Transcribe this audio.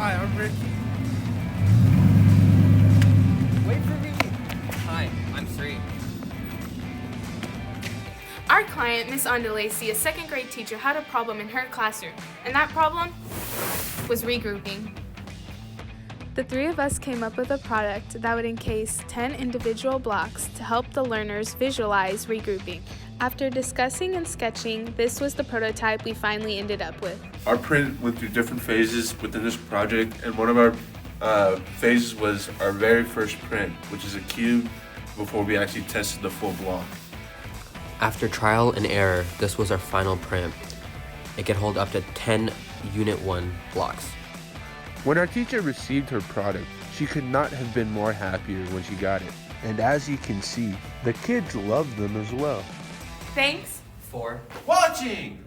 Hi, I'm Ricky. Wait for me. Hi, I'm Sri. Our client, Miss Ondelacy, a second grade teacher, had a problem in her classroom, and that problem was regrouping. The three of us came up with a product that would encase 10 individual blocks to help the learners visualize regrouping. After discussing and sketching, this was the prototype we finally ended up with. Our print went through different phases within this project, and one of our phases was our very first print, which is a cube, before we actually tested the full block. After trial and error, this was our final print. It could hold up to 10 Unit 1 blocks. When our teacher received her product, she could not have been more happier when she got it. And as you can see, the kids loved them as well. Thanks For Watching!